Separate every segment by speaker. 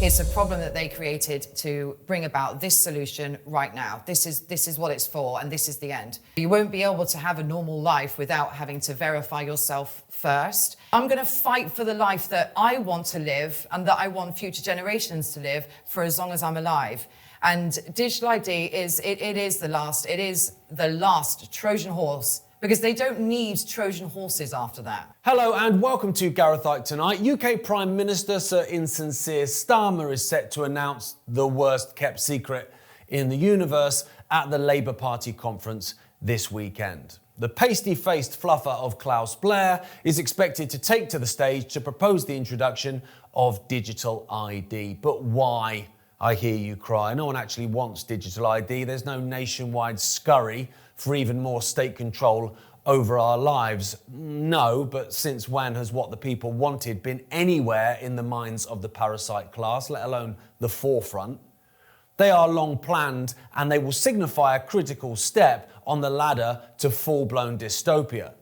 Speaker 1: It's a problem that they created to bring about this solution right now. This is what it's for, and this is the end. You won't be able to have a normal life without having to verify yourself first. I'm going to fight for the life that I want to live and that I want future generations to live for as long as I'm alive. And digital ID is the last Trojan horse, because they don't need Trojan horses after that.
Speaker 2: Hello and welcome to Gareth Icke Tonight. UK Prime Minister Sir Insincere Starmer is set to announce the worst kept secret in the universe at the Labour Party conference this weekend. The pasty-faced fluffer of Klaus Blair is expected to take to the stage to propose the introduction of digital ID. But why? I hear you cry. No one actually wants digital ID. There's no nationwide scurry for even more state control over our lives. No, but since when has what the people wanted been anywhere in the minds of the parasite class, let alone the forefront? They are long planned and they will signify a critical step on the ladder to full-blown dystopia.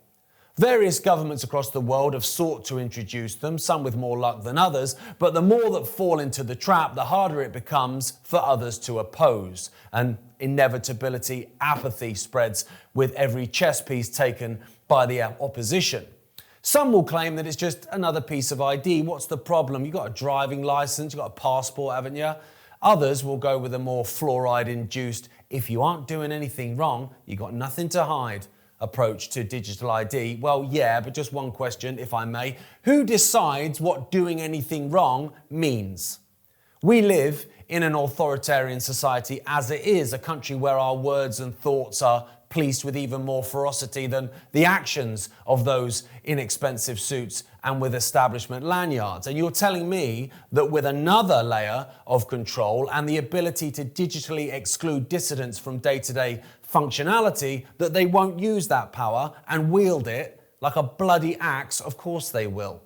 Speaker 2: Various governments across the world have sought to introduce them, some with more luck than others, but the more that fall into the trap, the harder it becomes for others to oppose. And inevitability, apathy spreads with every chess piece taken by the opposition. Some will claim that it's just another piece of ID. What's the problem? You've got a driving license, you've got a passport, haven't you? Others will go with a more fluoride-induced, if you aren't doing anything wrong, you've got nothing to hide approach to digital ID. Well, yeah, but just one question, if I may. Who decides what doing anything wrong means? We live in an authoritarian society as it is, a country where our words and thoughts are policed with even more ferocity than the actions of those in expensive suits and with establishment lanyards. And you're telling me that with another layer of control and the ability to digitally exclude dissidents from day-to-day functionality, that they won't use that power and wield it like a bloody axe? Of course they will.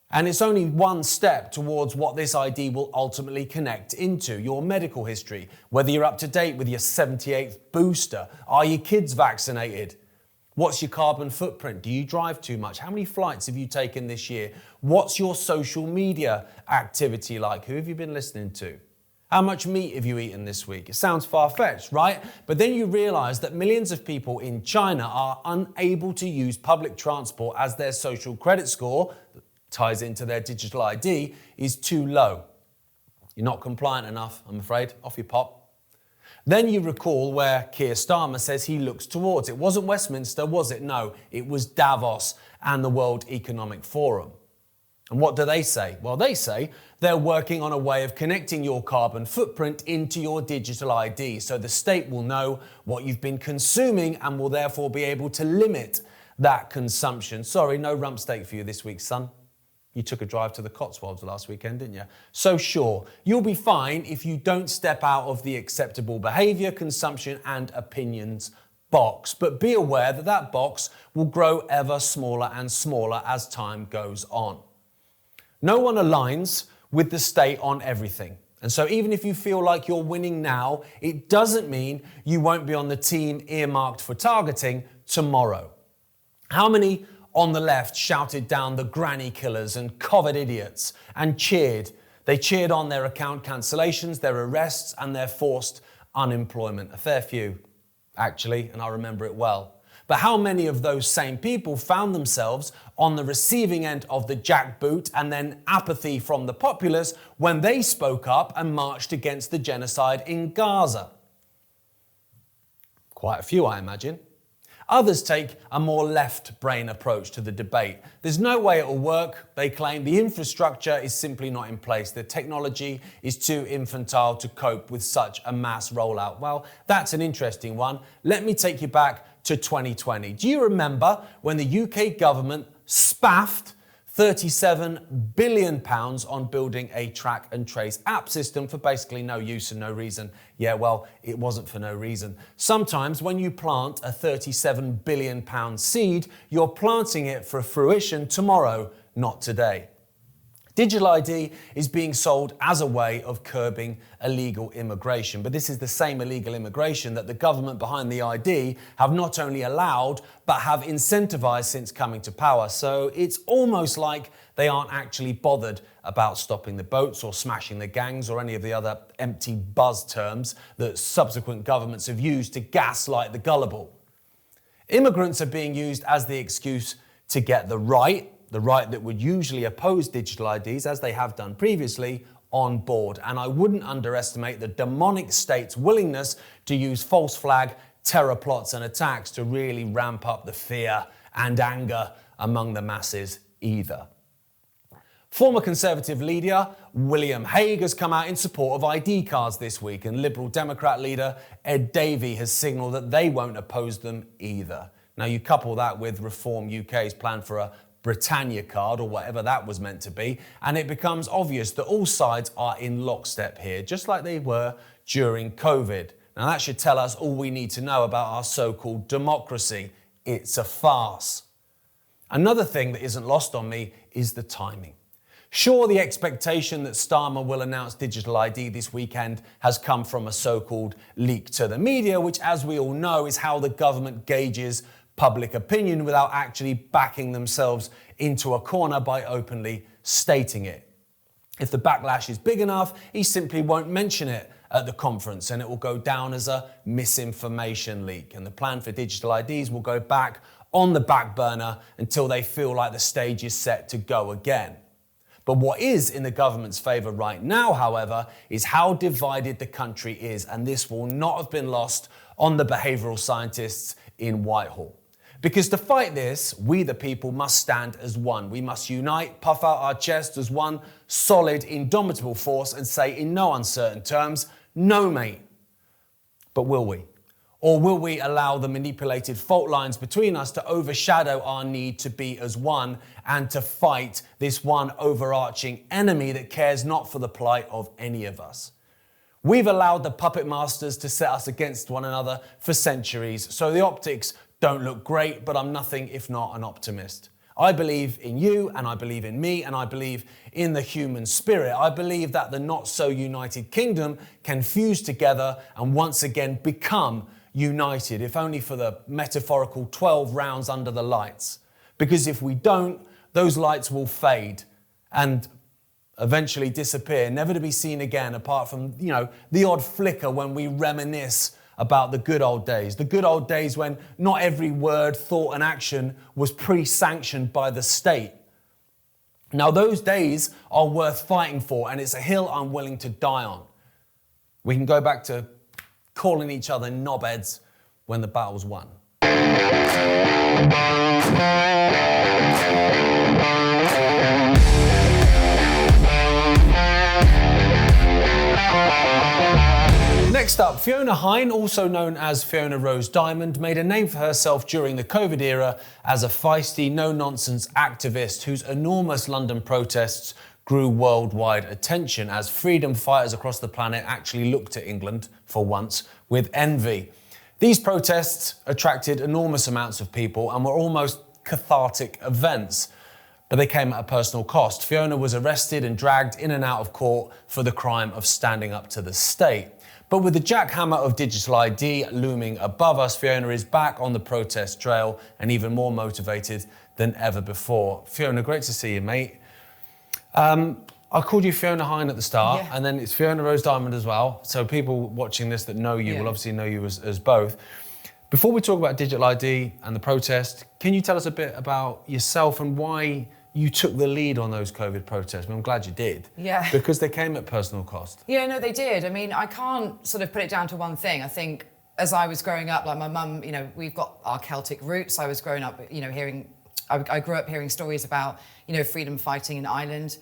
Speaker 2: And it's only one step towards what this ID will ultimately connect into: your medical history, whether you're up to date with your 78th booster, are your kids vaccinated? What's your carbon footprint? Do you drive too much? How many flights have you taken this year? What's your social media activity like? Who have you been listening to? How much meat have you eaten this week? It sounds far-fetched, right? But then you realize that millions of people in China are unable to use public transport as their social credit score, that ties into their digital ID, is too low. You're not compliant enough, I'm afraid. Off you pop. Then you recall where Keir Starmer says he looks towards. It wasn't Westminster, was it? No, it was Davos and the World Economic Forum. And what do they say? Well, they say they're working on a way of connecting your carbon footprint into your digital ID, so the state will know what you've been consuming and will therefore be able to limit that consumption. Sorry, no rump steak for you this week, son. You took a drive to the Cotswolds last weekend, didn't you? So sure, you'll be fine if you don't step out of the acceptable behaviour, consumption and opinions box. But be aware that that box will grow ever smaller and smaller as time goes on. No one aligns with the state on everything. And so even if you feel like you're winning now, it doesn't mean you won't be on the team earmarked for targeting tomorrow. How many on the left shouted down the granny killers and COVID idiots and cheered? They cheered on their account cancellations, their arrests and their forced unemployment. A fair few, actually, and I remember it well. But how many of those same people found themselves on the receiving end of the jackboot and then apathy from the populace when they spoke up and marched against the genocide in Gaza? Quite a few, I imagine. Others take a more left-brain approach to the debate. There's no way it will work, they claim. The infrastructure is simply not in place. The technology is too infantile to cope with such a mass rollout. Well, that's an interesting one. Let me take you back to 2020. Do you remember when the UK government spaffed £37 billion on building a track and trace app system for basically no use and no reason? Yeah, well, it wasn't for no reason. Sometimes when you plant a £37 billion seed, you're planting it for fruition tomorrow, not today. Digital ID is being sold as a way of curbing illegal immigration. But this is the same illegal immigration that the government behind the ID have not only allowed, but have incentivized since coming to power. So it's almost like they aren't actually bothered about stopping the boats or smashing the gangs or any of the other empty buzz terms that subsequent governments have used to gaslight the gullible. Immigrants are being used as the excuse to get the right that would usually oppose digital IDs, as they have done previously, on board. And I wouldn't underestimate the demonic state's willingness to use false flag, terror plots and attacks to really ramp up the fear and anger among the masses either. Former Conservative leader William Hague has come out in support of ID cards this week, and Liberal Democrat leader Ed Davey has signalled that they won't oppose them either. Now you couple that with Reform UK's plan for a Britannia card, or whatever that was meant to be, and it becomes obvious that all sides are in lockstep here, just like they were during COVID. Now that should tell us all we need to know about our so-called democracy. It's a farce. Another thing that isn't lost on me is the timing. Sure, the expectation that Starmer will announce digital ID this weekend has come from a so-called leak to the media, which, as we all know, is how the government gauges public opinion without actually backing themselves into a corner by openly stating it. If the backlash is big enough, he simply won't mention it at the conference, and it will go down as a misinformation leak. And the plan for digital IDs will go back on the back burner until they feel like the stage is set to go again. But what is in the government's favour right now, however, is how divided the country is, and this will not have been lost on the behavioural scientists in Whitehall. Because to fight this, we the people must stand as one. We must unite, puff out our chests as one solid, indomitable force and say in no uncertain terms, no mate. But will we? Or will we allow the manipulated fault lines between us to overshadow our need to be as one and to fight this one overarching enemy that cares not for the plight of any of us? We've allowed the puppet masters to set us against one another for centuries, so the optics don't look great, but I'm nothing if not an optimist. I believe in you, and I believe in me, and I believe in the human spirit. I believe that the not-so-united kingdom can fuse together and once again become united, if only for the metaphorical 12 rounds under the lights. Because if we don't, those lights will fade and eventually disappear, never to be seen again, apart from, the odd flicker when we reminisce about the good old days when not every word, thought and action was pre-sanctioned by the state. Now those days are worth fighting for, and it's a hill I'm willing to die on. We can go back to calling each other knobheads when the battle's won. Next up, Fiona Hine, also known as Fiona Rose Diamond, made a name for herself during the COVID era as a feisty, no-nonsense activist whose enormous London protests grew worldwide attention as freedom fighters across the planet actually looked at England, for once, with envy. These protests attracted enormous amounts of people and were almost cathartic events, but they came at a personal cost. Fiona was arrested and dragged in and out of court for the crime of standing up to the state. But with the jackhammer of digital ID looming above us, Fiona is back on the protest trail and even more motivated than ever before. Fiona, great to see you, mate. I called you Fiona Hine at the start, and then it's Fiona Rose Diamond as well. So people watching this that know you will obviously know you as both. Before we talk about digital ID and the protest, can you tell us a bit about yourself and why you took the lead on those COVID protests? I'm glad you did. Yeah. Because they came at personal cost.
Speaker 1: Yeah, no, they did. I mean, I can't sort of put it down to one thing. I think as I was growing up, like my mum, we've got our Celtic roots. I was growing up, I grew up hearing stories about, freedom fighting in Ireland,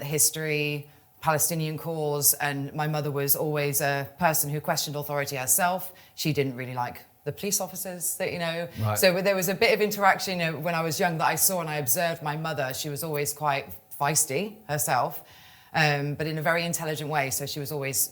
Speaker 1: history, Palestinian cause, and my mother was always a person who questioned authority herself. She didn't really like the police officers that, Right. So there was a bit of interaction, when I was young that I saw and I observed my mother. She was always quite feisty herself, but in a very intelligent way. So she was always,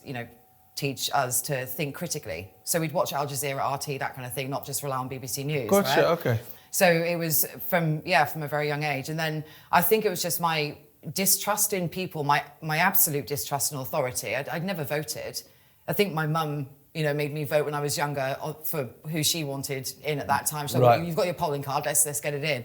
Speaker 1: teach us to think critically. So we'd watch Al Jazeera, RT, that kind of thing, not just rely on BBC News.
Speaker 2: Gotcha,
Speaker 1: right?
Speaker 2: okay.
Speaker 1: So it was from a very young age. And then I think it was just my distrust in people, my absolute distrust in authority. I'd never voted. I think my mum, made me vote when I was younger for who she wanted in at that time. So right. You've got your polling card, let's get it in.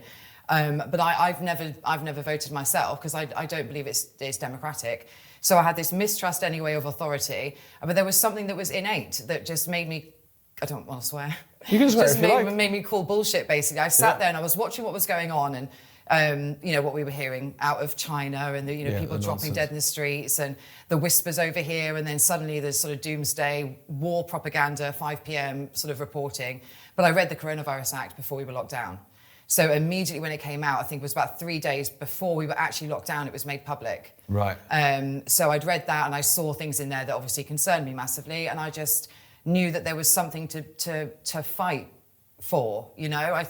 Speaker 1: But I've never voted myself because I don't believe it's democratic. So I had this mistrust anyway of authority. But there was something that was innate that just made me, I don't want to swear.
Speaker 2: You can swear
Speaker 1: just
Speaker 2: if you like.
Speaker 1: made me call bullshit, basically. I sat there and I was watching what was going on and, you know, what we were hearing out of China and, people dropping dead in the streets and the whispers over here. And then suddenly there's sort of doomsday, war propaganda, 5 p.m. sort of reporting. But I read the Coronavirus Act before we were locked down. So immediately when it came out, I think it was about 3 days before we were actually locked down, it was made public.
Speaker 2: Right.
Speaker 1: So I'd read that and I saw things in there that obviously concerned me massively. And I just knew that there was something to fight for, you know?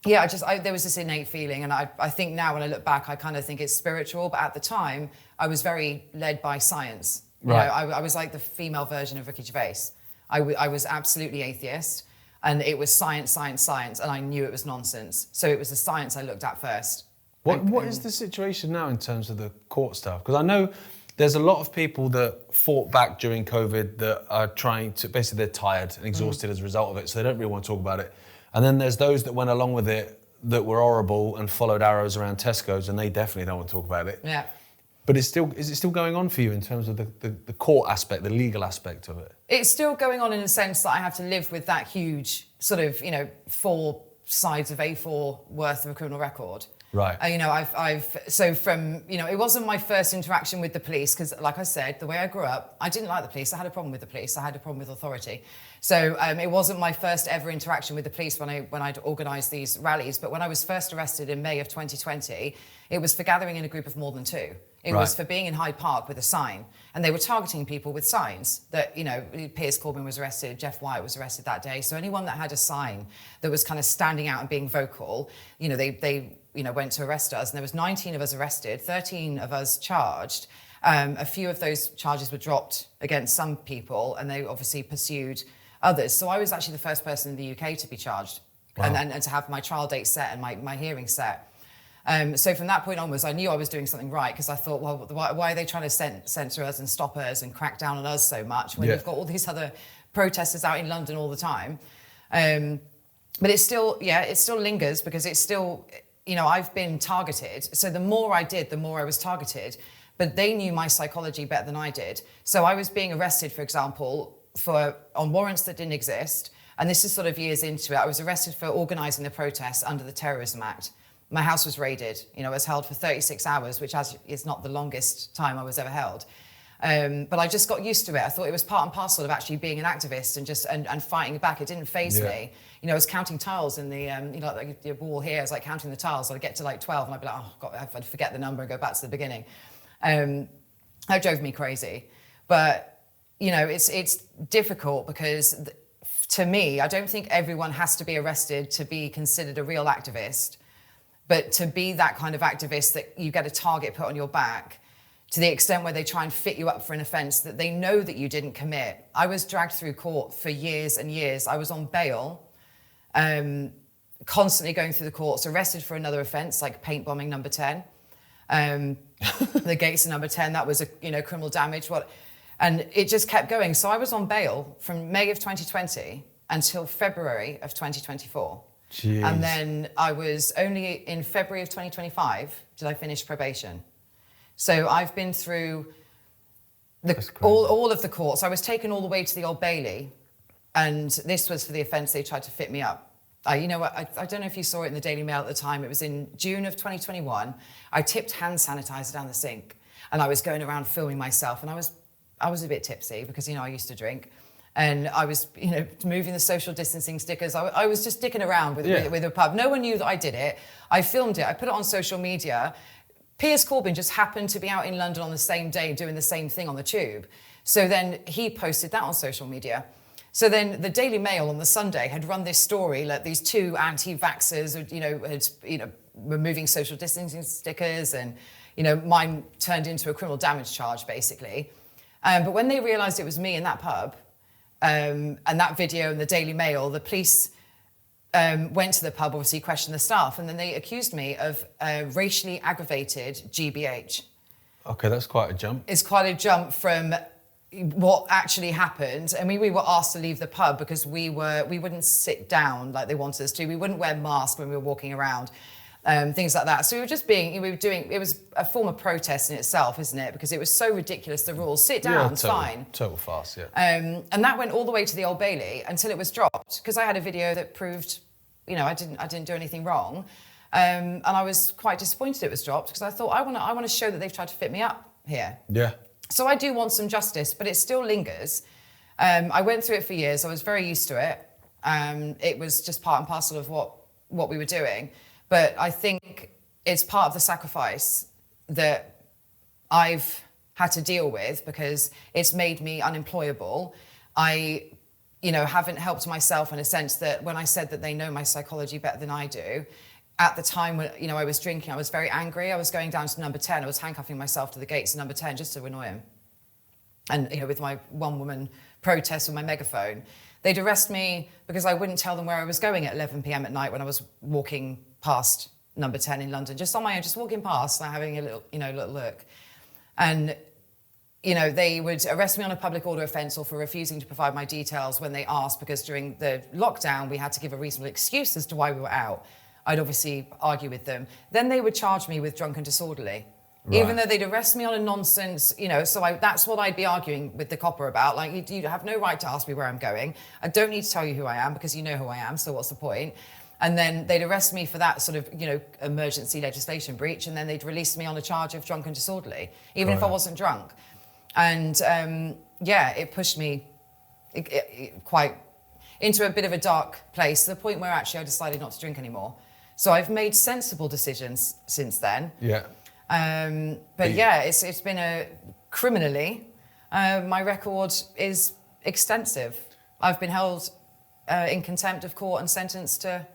Speaker 1: There was this innate feeling. And I think now when I look back, I kind of think it's spiritual. But at the time, I was very led by science.
Speaker 2: Right.
Speaker 1: You know, I was like the female version of Ricky Gervais. I was absolutely atheist. And it was science, science, science, and I knew it was nonsense. So it was the science I looked at first.
Speaker 2: What is the situation now in terms of the court stuff? Because I know there's a lot of people that fought back during COVID that are trying to, basically they're tired and exhausted as a result of it, so they don't really want to talk about it. And then there's those that went along with it that were horrible and followed arrows around Tesco's, and they definitely don't want to talk about it.
Speaker 1: Yeah.
Speaker 2: But is it still going on for you in terms of the court aspect, the legal aspect of it?
Speaker 1: It's still going on in the sense that I have to live with that huge sort of, 4 sides of A4 worth of a criminal record.
Speaker 2: Right.
Speaker 1: It wasn't my first interaction with the police because, like I said, the way I grew up, I didn't like the police. I had a problem with the police. I had a problem with authority. So it wasn't my first ever interaction with the police when I'd organised these rallies. But when I was first arrested in May of 2020, it was for gathering in a group of more than 2. It was for being in Hyde Park with a sign. And they were targeting people with signs that, Piers Corbyn was arrested, Jeff White was arrested that day. So anyone that had a sign that was kind of standing out and being vocal, they went to arrest us. And there was 19 of us arrested, 13 of us charged. A few of those charges were dropped against some people and they obviously pursued others. So I was actually the first person in the UK to be charged. Wow. and to have my trial date set and my hearing set. So from that point onwards, I knew I was doing something right because I thought, well, why are they trying to censor us and stop us and crack down on us so much when you've got all these other protesters out in London all the time? But it still lingers because it's still, I've been targeted. So the more I did, the more I was targeted. But they knew my psychology better than I did. So I was being arrested, for example, on warrants that didn't exist. And this is sort of years into it. I was arrested for organising the protests under the Terrorism Act. My house was raided. I was held for 36 hours, which is not the longest time I was ever held. But I just got used to it. I thought it was part and parcel of actually being an activist and fighting back. It didn't faze me. I was counting tiles in the wall here. I was like counting the tiles. I'd get to like 12 and I'd be like, oh God, I'd forget the number and go back to the beginning. That drove me crazy. But, it's difficult because to me, I don't think everyone has to be arrested to be considered a real activist. But to be that kind of activist that you get a target put on your back to the extent where they try and fit you up for an offence that they know that you didn't commit. I was dragged through court for years and years. I was on bail, constantly going through the courts, arrested for another offence like paint bombing number 10. The gates of number 10, that was criminal damage. And it just kept going. So I was on bail from May of 2020 until February of 2024.
Speaker 2: Jeez.
Speaker 1: And then I was only in February of 2025 did I finish probation. So I've been through all of the courts. I was taken all the way to the Old Bailey, and this was for the offence they tried to fit me up. I don't know if you saw it in the Daily Mail at the time. It was in June of 2021. I tipped hand sanitizer down the sink, and I was going around filming myself, and I was a bit tipsy because I used to drink. And I was, moving the social distancing stickers. I was just dicking around with a pub. No one knew that I did it. I filmed it. I put it on social media. Piers Corbyn just happened to be out in London on the same day doing the same thing on the tube. So then he posted that on social media. So then the Daily Mail on the Sunday had run this story, like these 2 anti-vaxxers, had removing social distancing stickers, and mine turned into a criminal damage charge basically. But when they realised it was me in that pub. And that video in the Daily Mail, the police went to the pub, obviously questioned the staff, and then they accused me of racially aggravated GBH.
Speaker 2: Okay, that's quite a jump.
Speaker 1: It's quite a jump from what actually happened. I mean, we were asked to leave the pub because we wouldn't sit down like they wanted us to. We wouldn't wear masks when we were walking around. Things like that. So we were doing, it was a form of protest in itself, isn't it? Because it was so ridiculous, the rules. Sit down, fine.
Speaker 2: Total farce, yeah.
Speaker 1: And that went all the way to the Old Bailey until it was dropped, because I had a video that proved, I didn't do anything wrong. And I was quite disappointed it was dropped, because I thought, I want to show that they've tried to fit me up here.
Speaker 2: Yeah.
Speaker 1: So I do want some justice, but it still lingers. I went through it for years. I was very used to it. It was just part and parcel of what we were doing. But I think it's part of the sacrifice that I've had to deal with, because it's made me unemployable. I, haven't helped myself in a sense that when I said that they know my psychology better than I do, at the time when, I was drinking, I was very angry. I was going down to number 10. I was handcuffing myself to the gates of number 10 just to annoy him. And, with my one-woman protest with my megaphone, they'd arrest me because I wouldn't tell them where I was going at 11 p.m. at night when I was walking past number 10 in London, just on my own, just walking past, like having a little, little look. And, they would arrest me on a public order offence or for refusing to provide my details when they asked, because during the lockdown, we had to give a reasonable excuse as to why we were out. I'd obviously argue with them. Then they would charge me with drunk and disorderly. Right. Even though they'd arrest me on a nonsense, so that's what I'd be arguing with the copper about. Like, you have no right to ask me where I'm going. I don't need to tell you who I am, because you know who I am, so what's the point? And then they'd arrest me for that sort of, emergency legislation breach, and then they'd release me on a charge of drunk and disorderly, even if I wasn't drunk. And it pushed me quite into a bit of a dark place, to the point where actually I decided not to drink anymore. So I've made sensible decisions since then.
Speaker 2: Yeah.
Speaker 1: It's been criminally, my record is extensive. I've been held in contempt of court and sentenced to,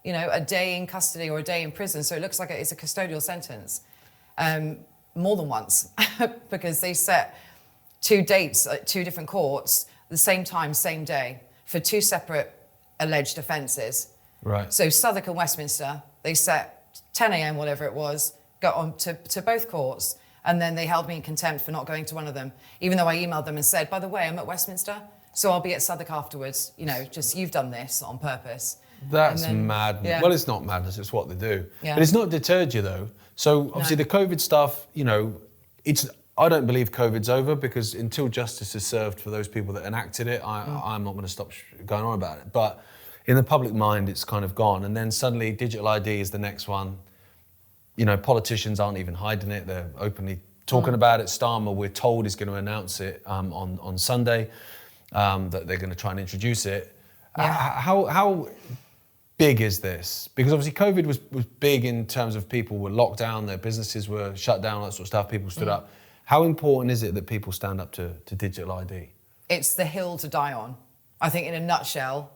Speaker 1: a day in custody or a day in prison. So it looks like it's a custodial sentence, more than once, because they set 2 dates at 2 different courts, the same time, same day, for 2 separate alleged offences.
Speaker 2: Right.
Speaker 1: So Southwark and Westminster, they set 10 a.m, whatever it was, got on to both courts, and then they held me in contempt for not going to one of them, even though I emailed them and said, by the way, I'm at Westminster, so I'll be at Southwark afterwards. Just you've done this on purpose.
Speaker 2: That's madness. Yeah. Well, it's not madness, it's what they do. Yeah. But it's not deterred you, though. So obviously the COVID stuff, I don't believe COVID's over, because until justice is served for those people that enacted it, I'm not going to stop going on about it. But in the public mind, it's kind of gone. And then suddenly digital ID is the next one. Politicians aren't even hiding it. They're openly talking about it. Starmer, we're told, is going to announce it on Sunday, that they're going to try and introduce it. Yeah. How big is this? Because obviously COVID was big in terms of people were locked down, their businesses were shut down, all that sort of stuff, people stood up. How important is it that people stand up to digital ID? It's
Speaker 1: the hill to die on. I think in a nutshell,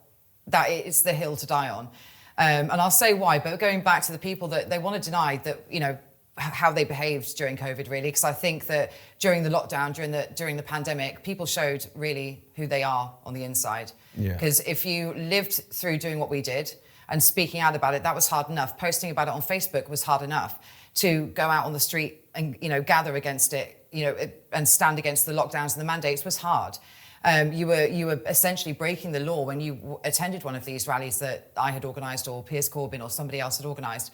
Speaker 1: that it's the hill to die on. And I'll say why, but going back to the people that they want to deny that, how they behaved during COVID, really, because I think that during the lockdown, during the pandemic, people showed really who they are on the inside. Because if you lived through doing what we did and speaking out about it, that was hard enough. Posting about it on Facebook was hard enough. To go out on the street and gather against it, and stand against the lockdowns and the mandates was hard. You were essentially breaking the law when you attended one of these rallies that I had organised, or Piers Corbyn or somebody else had organised.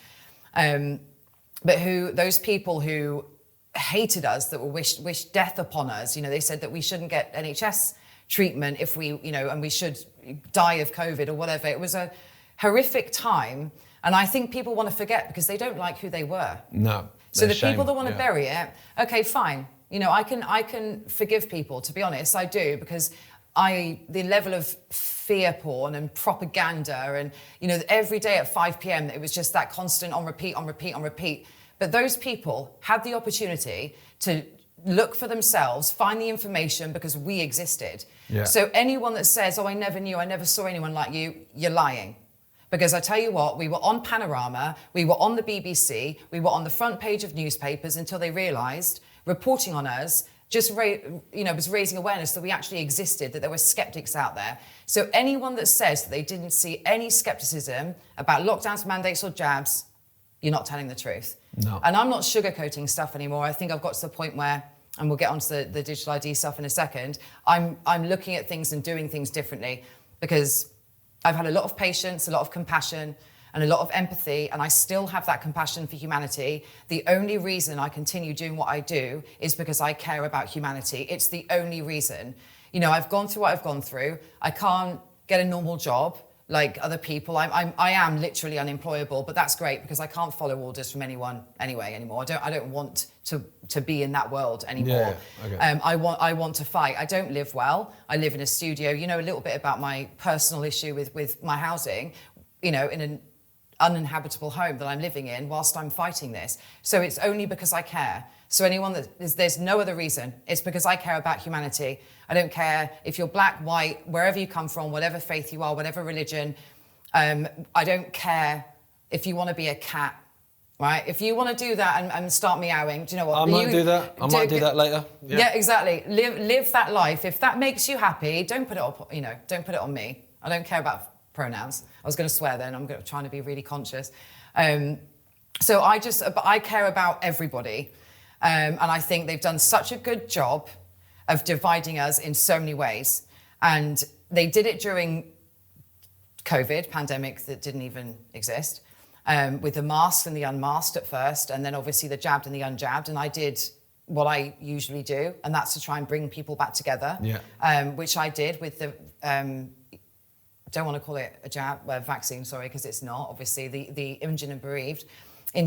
Speaker 1: But those people who hated us, that wished death upon us, they said that we shouldn't get NHS treatment if we, and we should die of COVID or whatever. It was a horrific time. And I think people want to forget because they don't like who they were. No. So the people that want to bury it, okay, fine. I can forgive people, to be honest, I do, because the level of fear porn and propaganda and, every day at 5 p.m, it was just that constant on repeat, on repeat, on repeat. But those people had the opportunity to look for themselves, find the information, because we existed. Yeah. So anyone that says, I never knew, I never saw anyone like you, you're lying. Because I tell you what, we were on Panorama, we were on the BBC, we were on the front page of newspapers until they realised reporting on us just was raising awareness that we actually existed, that there were skeptics out there. So anyone that says that they didn't see any skepticism about lockdowns, mandates or jabs, you're not telling the truth. No. And I'm not sugarcoating stuff anymore. I think I've got to the point where and we'll get onto the digital ID stuff in a second, I'm looking at things and doing things differently because I've had a lot of patience, a lot of compassion, and a lot of empathy, and I still have that compassion for humanity. The only reason I continue doing what I do is because I care about humanity. It's the only reason. You know, I've gone through what I've gone through. I can't get a normal job like other people. I am literally unemployable, but that's great because I can't follow orders from anyone anymore. I don't want to be in that world anymore.
Speaker 2: Yeah, okay.
Speaker 1: I want to fight. I don't live well. I live in a studio. You know a little bit about my personal issue with my housing, you know, in an uninhabitable home that I'm living in whilst I'm fighting this. So it's only because I care. So anyone there's no other reason. It's because I care about humanity. I don't care if you're black, white, wherever you come from, whatever faith you are, whatever religion. I don't care if you want to be a cat, right? If you want to do that and start meowing, do you know what?
Speaker 2: I might do that. I might do that later.
Speaker 1: Yeah, exactly. Live that life. If that makes you happy, don't put it up. You know, don't put it on me. I don't care about pronouns. I was going to swear then. I'm trying to be really conscious. So I care about everybody. And I think they've done such a good job of dividing us in so many ways. And they did it during COVID, pandemic that didn't even exist, with the masked and the unmasked at first, and then obviously the jabbed and the unjabbed. And I did what I usually do, and that's to try and bring people back together, which I did with the... don't want to call it a vaccine, sorry, because it's not, obviously, the Injured and Bereaved, and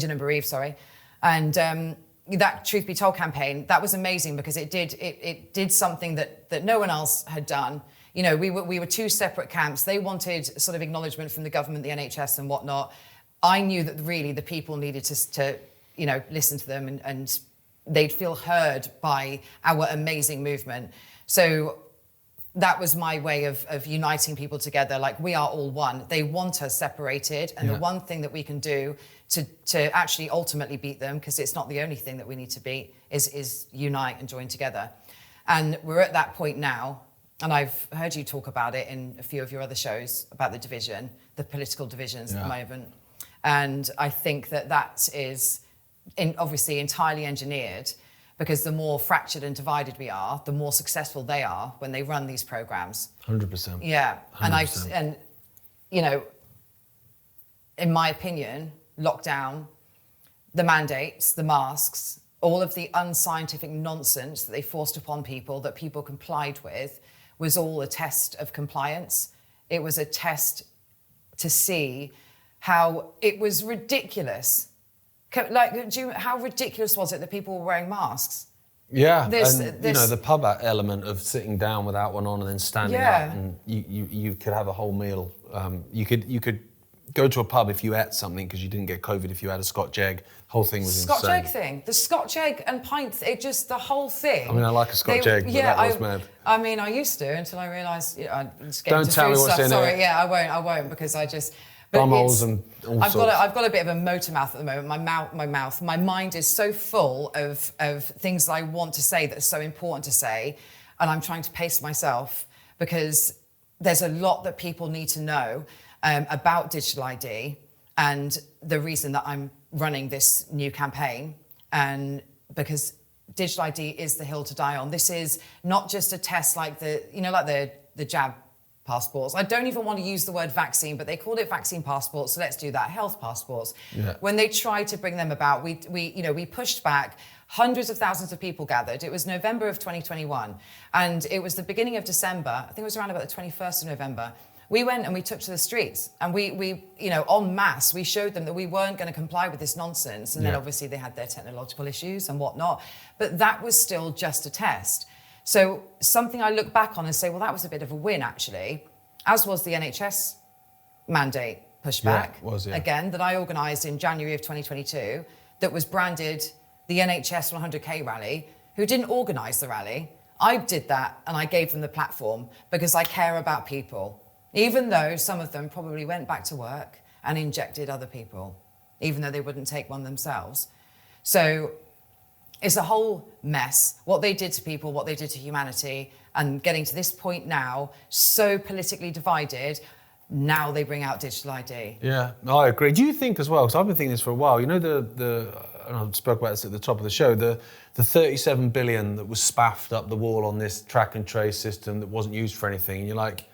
Speaker 1: that Truth Be Told campaign, that was amazing because it did something that no one else had done. You know, we were two separate camps. They wanted sort of acknowledgement from the government, the NHS and whatnot. I knew that really the people needed to you know, listen to them and they'd feel heard by our amazing movement. So that was my way of uniting people together. Like, we are all one. They want us separated. And the one thing that we can do to actually ultimately beat them, because it's not the only thing that we need to beat, is unite and join together. And we're at that point now. And I've heard you talk about it in a few of your other shows about the division, the political divisions at the moment. And I think that is obviously entirely engineered, because the more fractured and divided we are, the more successful they are when they run these programs.
Speaker 2: 100%.
Speaker 1: Yeah,
Speaker 2: 100%.
Speaker 1: and you know, in my opinion, lockdown, the mandates, the masks, all of the unscientific nonsense that they forced upon people that people complied with was all a test of compliance. It was a test to see how it was ridiculous. Like, how ridiculous was it that people were wearing masks?
Speaker 2: Yeah, you know, the pub element of sitting down without one on and then standing up, and you could have a whole meal. You could go to a pub if you ate something because you didn't get COVID. If you had a Scotch egg, whole thing was insane.
Speaker 1: Scotch egg thing, the Scotch egg and pints, the whole thing.
Speaker 2: I mean, I like a Scotch egg, but that was mad.
Speaker 1: I mean, I used to until I realised. I'm just getting
Speaker 2: Don't
Speaker 1: to
Speaker 2: tell
Speaker 1: food
Speaker 2: me what's
Speaker 1: stuff.
Speaker 2: in
Speaker 1: Sorry,
Speaker 2: it.
Speaker 1: yeah, I won't because I just.
Speaker 2: Bumholes and all
Speaker 1: I've
Speaker 2: sorts.
Speaker 1: got a bit of a motor mouth at the moment. My mind is so full of things that I want to say that are so important to say, and I'm trying to pace myself because there's a lot that people need to know about digital ID and the reason that I'm running this new campaign, and because digital ID is the hill to die on. This is not just a test like the jab passports. I don't even want to use the word vaccine, but they called it vaccine passports, so let's do that. Health passports. Yeah. When they tried to bring them about, we pushed back. Hundreds of thousands of people gathered. It was November of 2021, and it was the beginning of December. I think it was around about the 21st of November. We went and we took to the streets, and we en masse, we showed them that we weren't going to comply with this nonsense. And then obviously they had their technological issues and whatnot, but that was still just a test. So something I look back on and say, well, that was a bit of a win, actually, as was the NHS mandate pushback, again, that I organised in January of 2022, that was branded the NHS 100K rally, who didn't organise the rally. I did that, and I gave them the platform because I care about people, even though some of them probably went back to work and injected other people, even though they wouldn't take one themselves. So it's a whole mess, what they did to people, what they did to humanity, and getting to this point now, so politically divided. Now they bring out digital ID.
Speaker 2: Yeah, no, I agree. Do you think as well, because I've been thinking this for a while, you know, and I spoke about this at the top of the show, the 37 billion that was spaffed up the wall on this track and trace system that wasn't used for anything, and you're like,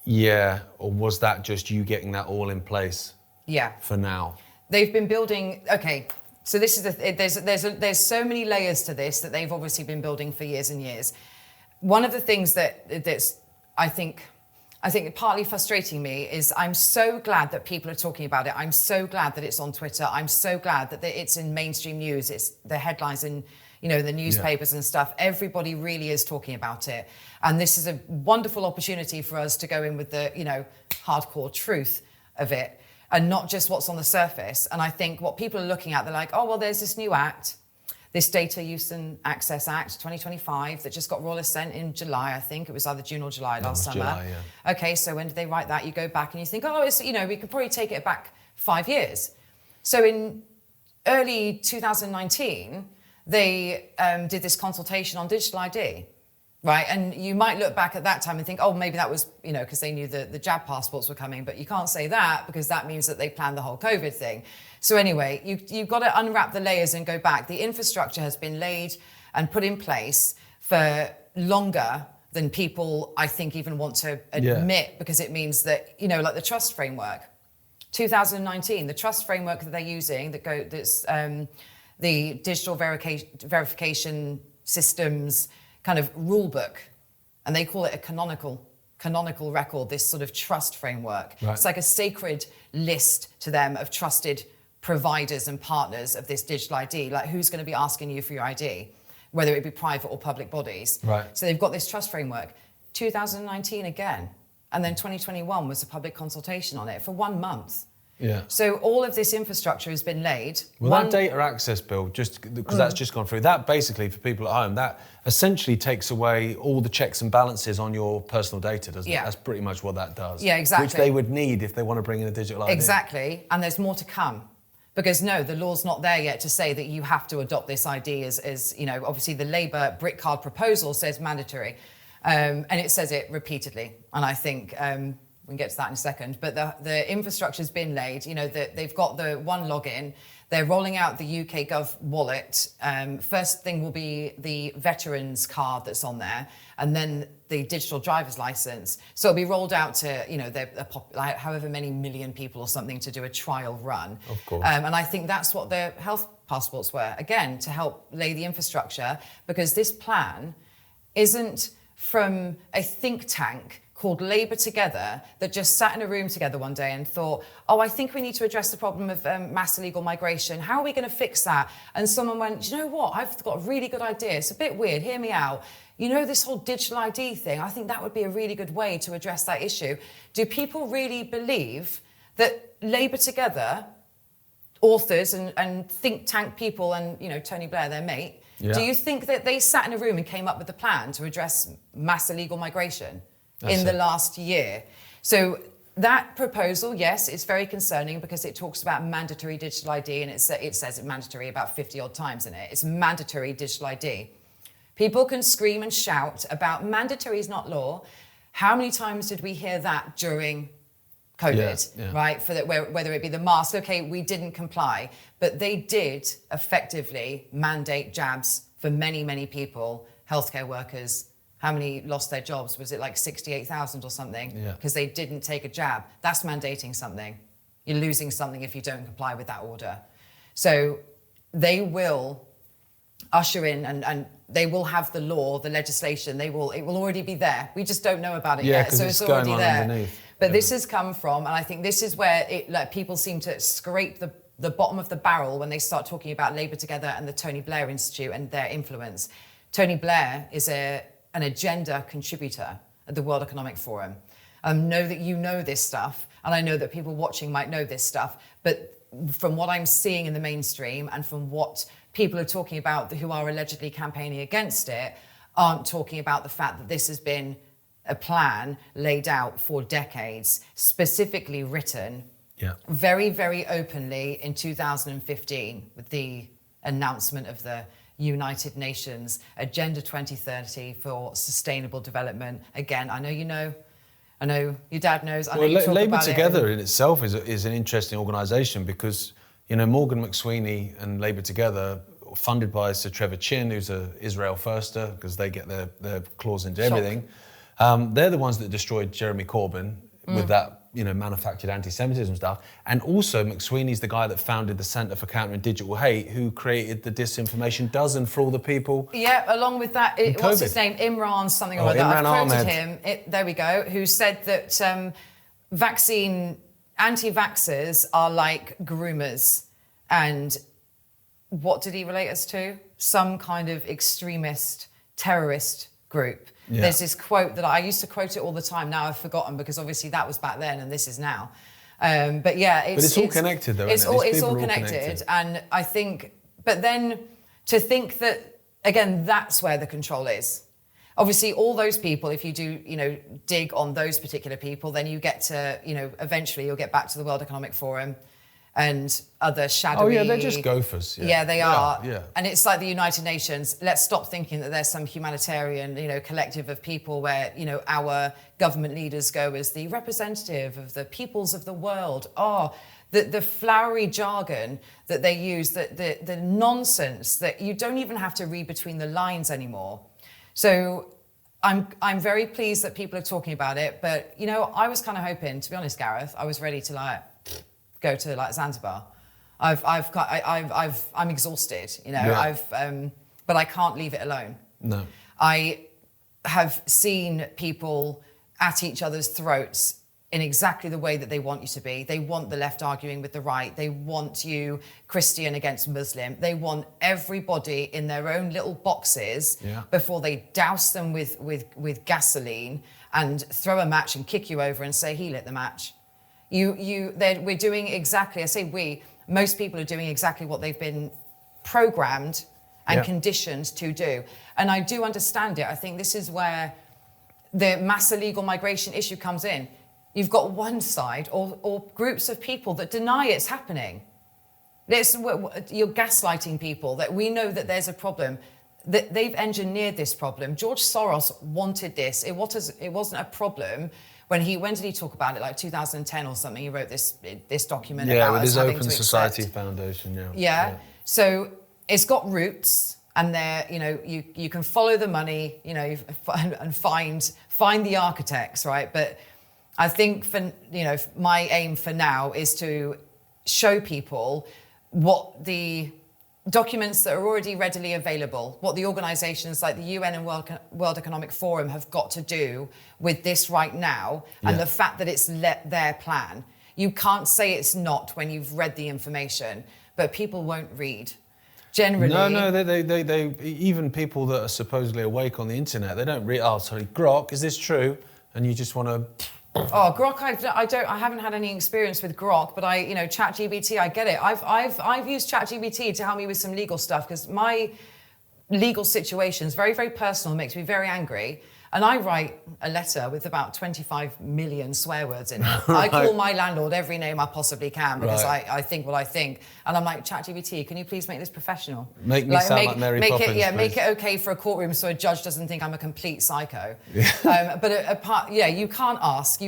Speaker 2: yeah, or was that just you getting that all in place?
Speaker 1: Yeah.
Speaker 2: For now? They've
Speaker 1: been building, okay, so this is, there's so many layers to this that they've obviously been building for years and years. One of the things that's, I think partly frustrating me is I'm so glad that people are talking about it. I'm so glad that it's on Twitter. I'm so glad that it's in mainstream news. It's the headlines in, you know, the newspapers and stuff. Everybody really is talking about it. And this is a wonderful opportunity for us to go in with the, you know, hardcore truth of it and not just what's on the surface. And I think what people are looking at, they're like, oh, well, there's this new act, this Data Use and Access Act 2025 that just got royal assent in July, I think. It was either June or July last summer.
Speaker 2: July, yeah.
Speaker 1: Okay, so when did they write that? You go back and you think, oh, it's, you know, we could probably take it back 5 years. So in early 2019, they did this consultation on digital ID, right? And you might look back at that time and think, oh, maybe that was, you know, because they knew the jab passports were coming, but you can't say that because that means that they planned the whole COVID thing. So anyway, you've got to unwrap the layers and go back. The infrastructure has been laid and put in place for longer than people, I think, even want to admit, because it means that, you know, like the trust framework, 2019, the trust framework that they're using, that's the digital verification systems kind of rule book, and they call it a canonical record, this sort of trust framework. Right. It's like a sacred list to them of trusted providers and partners of this digital ID, like who's going to be asking you for your ID, whether it be private or public bodies.
Speaker 2: Right.
Speaker 1: So they've got this trust framework. 2019 again, and then 2021 was a public consultation on it for 1 month.
Speaker 2: Yeah.
Speaker 1: So all of this infrastructure has been laid.
Speaker 2: Well, that data access bill, just because that's just gone through, that basically, for people at home, that essentially takes away all the checks and balances on your personal data, doesn't it? That's pretty much what that does.
Speaker 1: Yeah, exactly.
Speaker 2: Which they would need if they want to bring in a digital ID.
Speaker 1: Exactly, and there's more to come. Because no, the law's not there yet to say that you have to adopt this ID as you know, obviously the Labour brick card proposal says mandatory, and it says it repeatedly. And I think we can get to that in a second. But the infrastructure's been laid. You know, they've got the one login. They're rolling out the UK Gov wallet. First thing will be the veterans card that's on there, and then the digital driver's license. So it'll be rolled out to, you know, like however many million people or something to do a trial run.
Speaker 2: Of course.
Speaker 1: And I think that's what the health passports were, again, to help lay the infrastructure, because this plan isn't from a think tank called Labour Together that just sat in a room together one day and thought, oh, I think we need to address the problem of mass illegal migration. How are we going to fix that? And someone went, do you know what? I've got a really good idea. It's a bit weird. Hear me out. You know, this whole digital ID thing, I think that would be a really good way to address that issue. Do people really believe that Labour Together, authors and think tank people and, you know, Tony Blair, their mate, do you think that they sat in a room and came up with a plan to address mass illegal migration? The last year? So that proposal, yes, it's very concerning because it talks about mandatory digital ID, and it says it mandatory about 50 odd times in it. It's mandatory digital ID. People can scream and shout about mandatory is not law. How many times did we hear that during COVID, right? For that, whether it be the mask, okay, we didn't comply, but they did effectively mandate jabs for many, many people, healthcare workers. How many lost their jobs? Was it like 68,000 or something? Because they didn't take a jab. That's mandating something. You're losing something if you don't comply with that order. So they will usher in and they will have the law, the legislation. It will already be there. We just don't know about it yet. So it's already there. Underneath. But this has come from, and I think this is where people seem to scrape the bottom of the barrel when they start talking about Labour Together and the Tony Blair Institute and their influence. Tony Blair is an agenda contributor at the World Economic Forum. I know that you know this stuff, and I know that people watching might know this stuff, but from what I'm seeing in the mainstream and from what people are talking about who are allegedly campaigning against it, aren't talking about the fact that this has been a plan laid out for decades, specifically written very, very openly in 2015 with the announcement of the United Nations Agenda 2030 for Sustainable Development. Again, I know you know I know your dad knows. I know
Speaker 2: Well,
Speaker 1: you talk
Speaker 2: Labour
Speaker 1: about
Speaker 2: Together
Speaker 1: it.
Speaker 2: in itself is an interesting organisation because, Morgan McSweeney and Labour Together, funded by Sir Trevor Chin, who's a Israel firster, because they get their claws into everything. They're the ones that destroyed Jeremy Corbyn with that, manufactured anti-Semitism stuff. And also McSweeney's the guy that founded the Centre for Countering Digital Hate, who created the disinformation dozen for all the people.
Speaker 1: Yeah, along with that, what's his name? Imran something or other.
Speaker 2: Imran
Speaker 1: I've quoted
Speaker 2: Ahmed.
Speaker 1: him, there we go, who said that anti-vaxxers are like groomers. And what did he relate us to? Some kind of extremist terrorist group.
Speaker 2: Yeah.
Speaker 1: There's this quote that I used to quote it all the time. Now I've forgotten because obviously that was back then and this is now. But yeah,
Speaker 2: it's all connected though, isn't it?
Speaker 1: It's all connected. And I think, but then to think that, again, that's where the control is. Obviously, all those people, if you do, dig on those particular people, then you get to, eventually you'll get back to the World Economic Forum and other shadowy...
Speaker 2: Oh yeah, they're just gophers.
Speaker 1: Yeah, they are.
Speaker 2: Yeah.
Speaker 1: And it's like the United Nations. Let's stop thinking that there's some humanitarian, collective of people where, our government leaders go as the representative of the peoples of the world. Oh, the flowery jargon that they use, the nonsense that you don't even have to read between the lines anymore. So I'm very pleased that people are talking about it. But, I was kind of hoping, to be honest, Gareth, I was ready to go to Zanzibar. I'm exhausted,
Speaker 2: Yeah.
Speaker 1: but I can't leave it alone.
Speaker 2: No.
Speaker 1: I have seen people at each other's throats in exactly the way that they want you to be. They want the left arguing with the right. They want you Christian against Muslim. They want everybody in their own little boxes before they douse them with gasoline and throw a match and kick you over and say, he lit the match. We're doing exactly, I say we, most people are doing exactly what they've been programmed and conditioned to do. And I do understand it. I think this is where the mass illegal migration issue comes in. You've got one side or groups of people that deny it's happening. You're gaslighting people, that we know that there's a problem, that they've engineered this problem. George Soros wanted this. It wasn't a problem. When did he talk about it? Like 2010 or something. He wrote this document about
Speaker 2: with
Speaker 1: us
Speaker 2: his
Speaker 1: having
Speaker 2: Open
Speaker 1: to
Speaker 2: Society
Speaker 1: accept.
Speaker 2: Foundation.
Speaker 1: Yeah. So it's got roots, and you can follow the money, and find the architects, right? But I think my aim for now is to show people what the documents that are already readily available, what the organisations like the UN and World Economic Forum have got to do with this right now, and the fact that it's their plan. You can't say it's not when you've read the information, but people won't read. Generally,
Speaker 2: No, they even people that are supposedly awake on the internet, they don't read. Oh, sorry, Grok, is this true? And you just want to.
Speaker 1: Oh, Grok, I haven't had any experience with Grok, but ChatGPT, I get it. I've used ChatGPT to help me with some legal stuff because my legal situation is very, very personal, makes me very angry. And I write a letter with about 25 million swear words in it. I call my landlord every name I possibly can because I think what I think. And I'm like, ChatGPT, can you please make this professional?
Speaker 2: Make me sound like Mary Poppins, please.
Speaker 1: Make it okay for a courtroom so a judge doesn't think I'm a complete psycho. You can't ask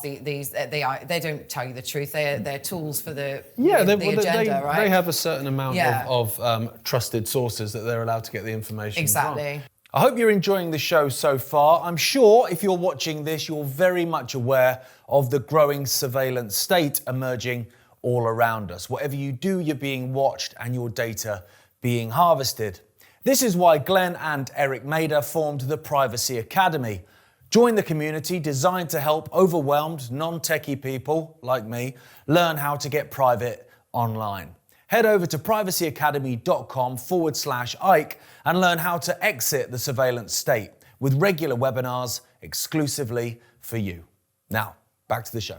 Speaker 1: these. They don't tell you the truth. They're tools for the agenda, right?
Speaker 2: They have a certain amount of trusted sources that they're allowed to get the information
Speaker 1: Exactly.
Speaker 2: from. I hope you're enjoying the show so far. I'm sure if you're watching this, you're very much aware of the growing surveillance state emerging all around us. Whatever you do, you're being watched and your data being harvested. This is why Glenn and Eric Mader formed the Privacy Academy. Join the community designed to help overwhelmed, non-techie people like me learn how to get private online. Head over to privacyacademy.com/Icke and learn how to exit the surveillance state with regular webinars exclusively for you. Now, back to the show.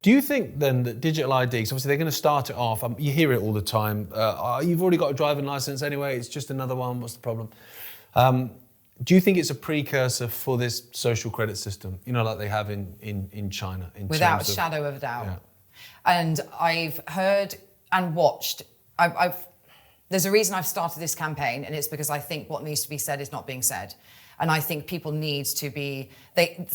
Speaker 2: Do you think then that digital IDs, obviously they're going to start it off, you hear it all the time, you've already got a driving license anyway, it's just another one, what's the problem? Do you think it's a precursor for this social credit system, like they have in China?
Speaker 1: Without a shadow of a doubt.
Speaker 2: Yeah.
Speaker 1: And I've heard and watched, there's a reason I've started this campaign, and it's because I think what needs to be said is not being said. And I think people need to be, they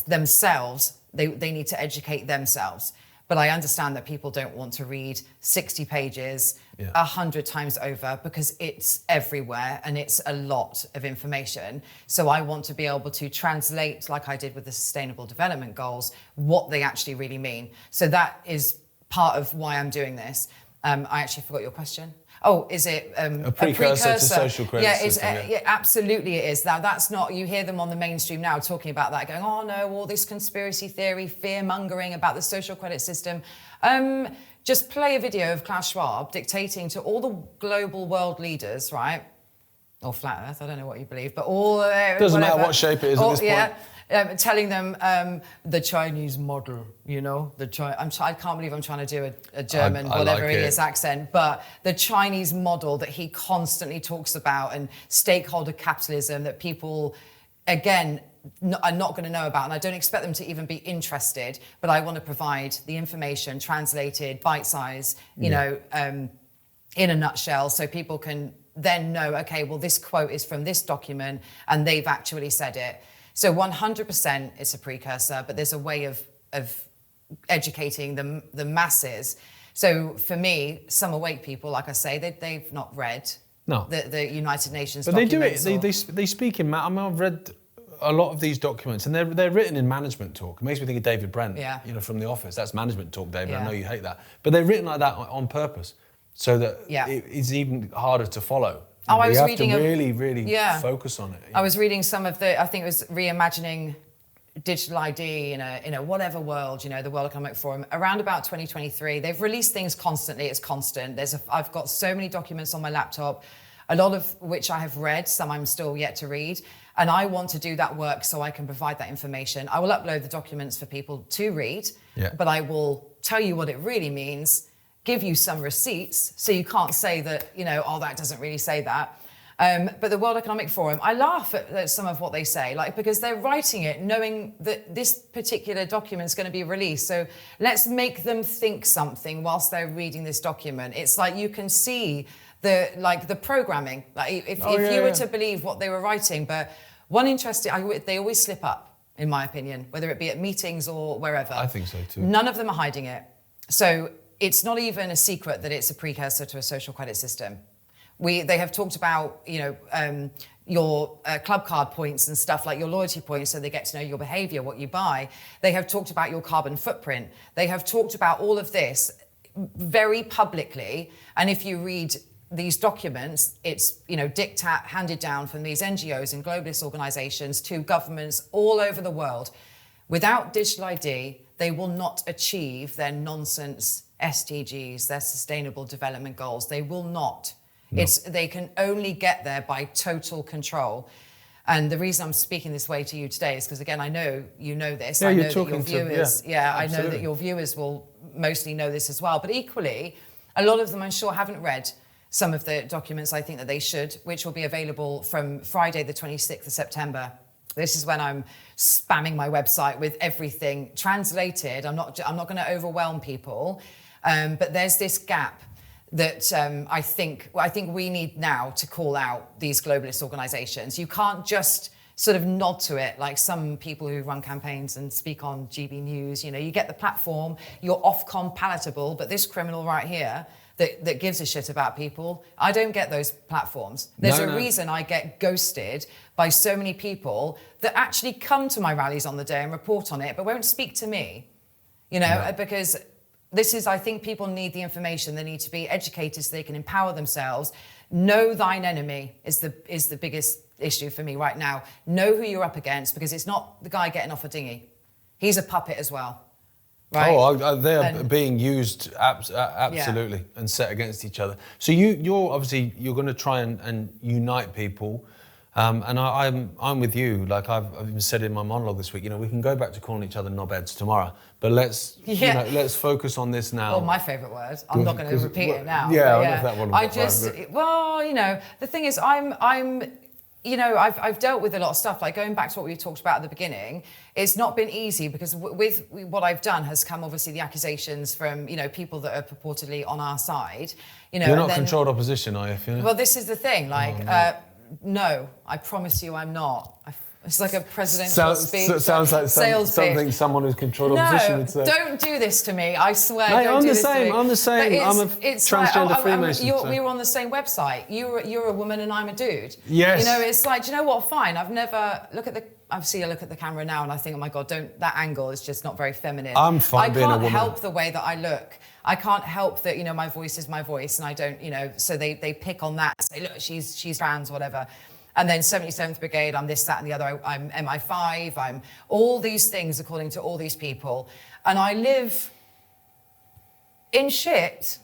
Speaker 1: need to educate themselves. But I understand that people don't want to read 60 pages 100 times over because it's everywhere and it's a lot of information. So I want to be able to translate, like I did with the Sustainable Development Goals, what they actually really mean. So that is part of why I'm doing this. I actually forgot your question. Oh, is it
Speaker 2: a precursor to social credit system?
Speaker 1: Yeah, absolutely it is. Now, that's not, you hear them on the mainstream now talking about that, going, oh no, all this conspiracy theory, fear-mongering about the social credit system. Just play a video of Klaus Schwab dictating to all the global world leaders, right? Or flat Earth, I don't know what you believe, but all...
Speaker 2: Doesn't matter what shape it is at this point.
Speaker 1: Telling them the Chinese model, you know, I can't believe I'm trying to do a German, whatever like it is, accent, but the Chinese model that he constantly talks about and stakeholder capitalism that people, again, are not going to know about, and I don't expect them to even be interested, but I want to provide the information translated, bite-size, you know, in a nutshell, so people can then know, okay, well, this quote is from this document and they've actually said it. So 100% it's a precursor, but there's a way of educating the masses. So for me, some awake people, like I say, they've not read the United Nations documents.
Speaker 2: But they do it. They speak in. I mean, I've read a lot of these documents, and they're written in management talk. It makes me think of David Brent, you know, from The Office. That's management talk, David. I know you hate that, but they're written like that on purpose, so that it's even harder to follow.
Speaker 1: I was
Speaker 2: have
Speaker 1: reading
Speaker 2: to really focus on it.
Speaker 1: I was reading some of I think it was Reimagining Digital ID in a whatever world, you know, the World Economic Forum, around about 2023. They've released things constantly, it's constant. I've got so many documents on my laptop, a lot of which I have read, some I'm still yet to read. And I want to do that work so I can provide that information. I will upload the documents for people to read, but I will tell you what it really means, give you some receipts, so you can't say that, you know, oh, that doesn't really say that. But the World Economic Forum, I laugh at some of what they say, like, because they're writing it knowing that this particular document is going to be released. So let's make them think something whilst they're reading this document. It's like you can see the programming, like if you were to believe what they were writing. But one interesting, they always slip up, in my opinion, whether it be at meetings or wherever.
Speaker 2: I think so too.
Speaker 1: None of them are hiding it. So it's not even a secret that it's a precursor to a social credit system. They have talked about, you know, your club card points and stuff, like your loyalty points, so they get to know your behavior, what you buy. They have talked about your carbon footprint. They have talked about all of this very publicly. And if you read these documents, it's, you know, diktat handed down from these NGOs and globalist organizations to governments all over the world. Without digital ID, they will not achieve their nonsense SDGs, their Sustainable Development Goals. They will not. No. They can only get there by total control. And the reason I'm speaking this way to you today is because, again, I know you know this.
Speaker 2: Yeah,
Speaker 1: I know
Speaker 2: you're talking
Speaker 1: that your viewers, I know that your viewers will mostly know this as well. But equally, a lot of them, I'm sure, haven't read some of the documents I think that they should, which will be available from Friday, the 26th of September. This is when I'm spamming my website with everything translated. I'm not going to overwhelm people, but there's this gap that I think we need now to call out these globalist organizations. You can't just sort of nod to it like some people who run campaigns and speak on GB News. You know, you get the platform, you're Ofcom palatable, but this criminal right here that gives a shit about people, I don't get those platforms. There's a reason I get ghosted by so many people that actually come to my rallies on the day and report on it, but won't speak to me, you know, because this is, I think people need the information. They need to be educated so they can empower themselves. Know thine enemy is the biggest issue for me right now. Know who you're up against, because it's not the guy getting off a dinghy. He's a puppet as well. Right?
Speaker 2: Oh, they're being used absolutely and set against each other. So you're obviously going to try and unite people, and I'm with you. Like I've even said in my monologue this week, you know, we can go back to calling each other knobheads tomorrow, but let's let's focus on this now.
Speaker 1: Oh, my favourite word. I'm not going to repeat it now.
Speaker 2: Yeah, I don't know if that one.
Speaker 1: Well, you know, the thing is, I'm. You know, I've dealt with a lot of stuff, like going back to what we talked about at the beginning. It's not been easy because with what I've done has come obviously the accusations from, you know, people that are purportedly on our side. You know,
Speaker 2: you're not controlled opposition, are you?
Speaker 1: Well, this is the thing. Like, no, I promise you, I'm not. It's like a presidential speech.
Speaker 2: Sounds like
Speaker 1: sales
Speaker 2: something
Speaker 1: pitch.
Speaker 2: someone who's controlled opposition would say.
Speaker 1: Don't do this to me. I swear.
Speaker 2: Mate,
Speaker 1: don't
Speaker 2: I'm
Speaker 1: do
Speaker 2: the
Speaker 1: this
Speaker 2: same.
Speaker 1: To me.
Speaker 2: I'm the same. I'm a transgender Freemason.
Speaker 1: We were on the same website. You're a woman and I'm a dude.
Speaker 2: Yes.
Speaker 1: You know, it's like, do you know what? Fine. I see you look at the camera now and I think, oh my God, that angle is just not very feminine.
Speaker 2: I'm fine being a woman.
Speaker 1: I can't help the way that I look. I can't help that, you know, my voice is my voice and I don't, you know, so they pick on that, say, look, she's trans, whatever. And then 77th Brigade, I'm this, that and the other, I'm MI5, I'm all these things according to all these people. And I live in shit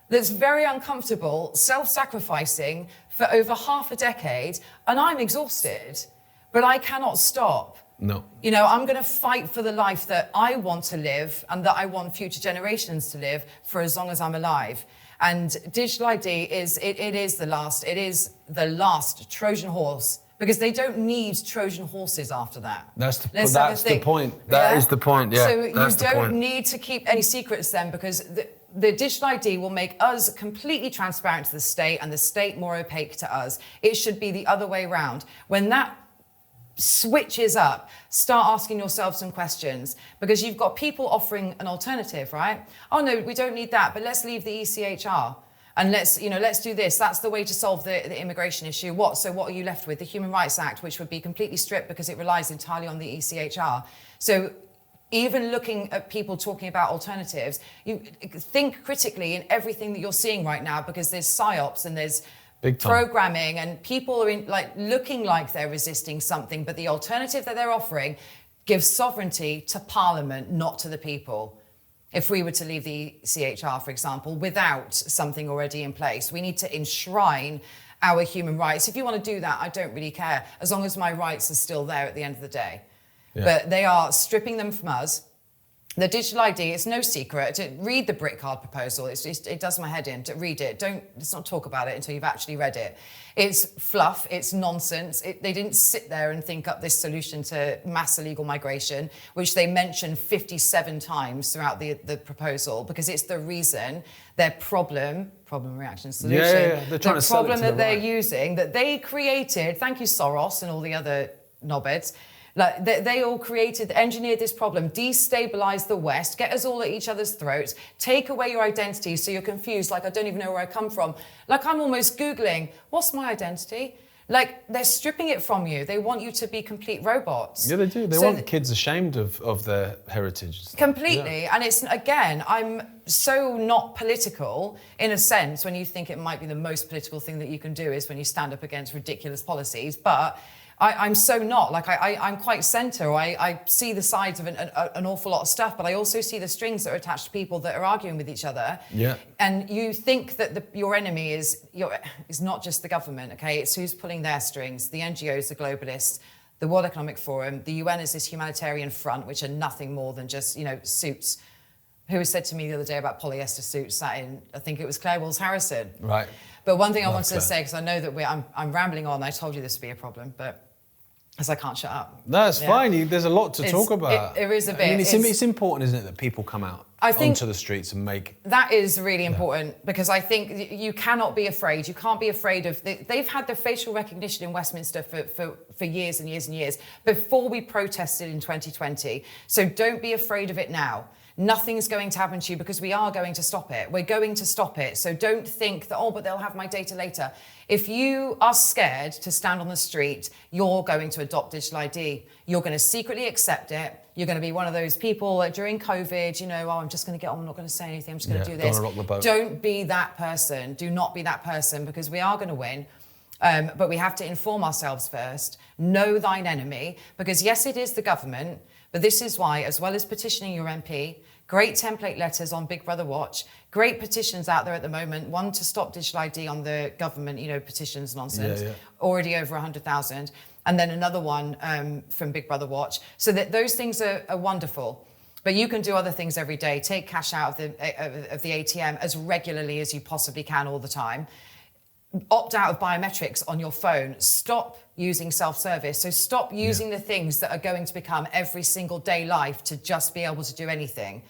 Speaker 1: that's very uncomfortable, self-sacrificing for over half a decade, and I'm exhausted, but I cannot stop.
Speaker 2: No.
Speaker 1: You know, I'm going to fight for the life that I want to live and that I want future generations to live for as long as I'm alive. And digital ID is the last Trojan horse, because they don't need Trojan horses after that.
Speaker 2: That's the point. That is the point. Yeah.
Speaker 1: So you don't need to keep any secrets then, because the digital ID will make us completely transparent to the state and the state more opaque to us. It should be the other way around. When that switches up, start asking yourself some questions, because you've got people offering an alternative, right? Oh no, we don't need that, but let's leave the ECHR and let's do this. That's the way to solve the immigration issue. So what are you left with? The Human Rights Act, which would be completely stripped because it relies entirely on the ECHR. So even looking at people talking about alternatives, you think critically in everything that you're seeing right now, because there's psyops and there's programming, and people are looking like they're resisting something, but the alternative that they're offering gives sovereignty to Parliament, not to the people. If we were to leave the CHR, for example, without something already in place, we need to enshrine our human rights. If you want to do that, I don't really care, as long as my rights are still there at the end of the day. Yeah. But they are stripping them from us. The digital ID, it's no secret. Read the brick card proposal. It does my head in. Read it. Let's not talk about it until you've actually read it. It's fluff. It's nonsense. They didn't sit there and think up this solution to mass illegal migration, which they mentioned 57 times throughout the proposal, because it's the reason their problem reaction solution.
Speaker 2: Yeah. They're trying to sell it to
Speaker 1: problem that they're
Speaker 2: right.
Speaker 1: using, that they created. Thank you, Soros and all the other knobheads. Like they all engineered this problem, destabilize the West, get us all at each other's throats, take away your identity so you're confused, like I don't even know where I come from. Like I'm almost Googling, what's my identity? Like they're stripping it from you. They want you to be complete robots.
Speaker 2: Yeah, they do. They want kids ashamed of their heritage.
Speaker 1: Completely.
Speaker 2: Yeah.
Speaker 1: And it's, again, I'm so not political in a sense, when you think it might be the most political thing that you can do is when you stand up against ridiculous policies, but I'm so not. Like, I'm quite centre. I see the sides of an awful lot of stuff, but I also see the strings that are attached to people that are arguing with each other.
Speaker 2: Yeah.
Speaker 1: And you think that your enemy is not just the government, okay? It's who's pulling their strings, the NGOs, the globalists, the World Economic Forum, the UN is this humanitarian front, which are nothing more than just, suits. Who has said to me the other day about polyester suits sat in, I think it was Claire Wills-Harrison.
Speaker 2: Right.
Speaker 1: But one thing I wanted to say, because I know that I'm rambling on, I told you this would be a problem, but as I can't shut up.
Speaker 2: No, it's fine. There's a lot to talk about.
Speaker 1: There is a bit.
Speaker 2: I mean, it's important, isn't it, that people come out onto the streets and make...
Speaker 1: That is really important, because I think you cannot be afraid. You can't be afraid of... They've had the facial recognition in Westminster for years and years and years, before we protested in 2020. So don't be afraid of it now. Nothing's going to happen to you, because we are going to stop it. We're going to stop it. So don't think that, but they'll have my data later. If you are scared to stand on the street, you're going to adopt digital ID. You're going to secretly accept it. You're going to be one of those people that during COVID, I'm just going to get on, I'm not going to say anything, I'm just going to do this.
Speaker 2: Don't rock the boat.
Speaker 1: Don't be that person. Do not be that person, because we are going to win. But we have to inform ourselves first. Know thine enemy, because yes, it is the government, but this is why, as well as petitioning your MP, great template letters on Big Brother Watch, great petitions out there at the moment, one to stop digital ID on the government, petitions nonsense, already over 100,000, and then another one from Big Brother Watch. So that those things are wonderful. But you can do other things every day. Take cash out of the ATM as regularly as you possibly can all the time. Opt out of biometrics on your phone. Stop using self-service. So stop using the things that are going to become every single day life to just be able to do anything.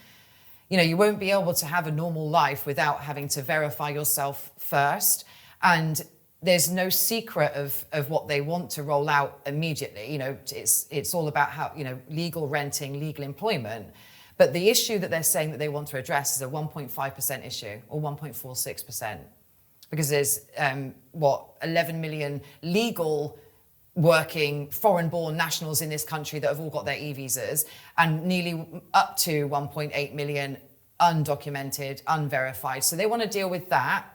Speaker 1: You won't be able to have a normal life without having to verify yourself first. And there's no secret of what they want to roll out immediately. You know, it's all about how, you know, legal renting, legal employment. But the issue that they're saying that they want to address is a 1.5% issue or 1.46%, because there's 11 million legal working foreign-born nationals in this country that have all got their e-visas, and nearly up to 1.8 million undocumented, unverified. So they want to deal with that.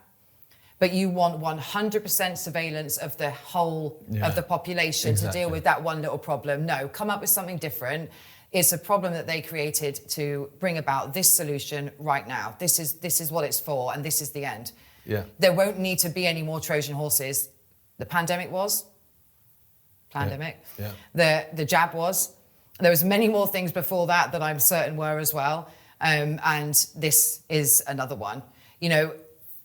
Speaker 1: But you want 100% surveillance of the whole of the population to deal with that one little problem. No, come up with something different. It's a problem that they created to bring about this solution right now. This is what it's for, and this is the end.
Speaker 2: Yeah.
Speaker 1: There won't need to be any more Trojan horses. The pandemic was. Pandemic.
Speaker 2: Yeah.
Speaker 1: The jab was. There was many more things before that that I'm certain were as well. And this is another one. You know,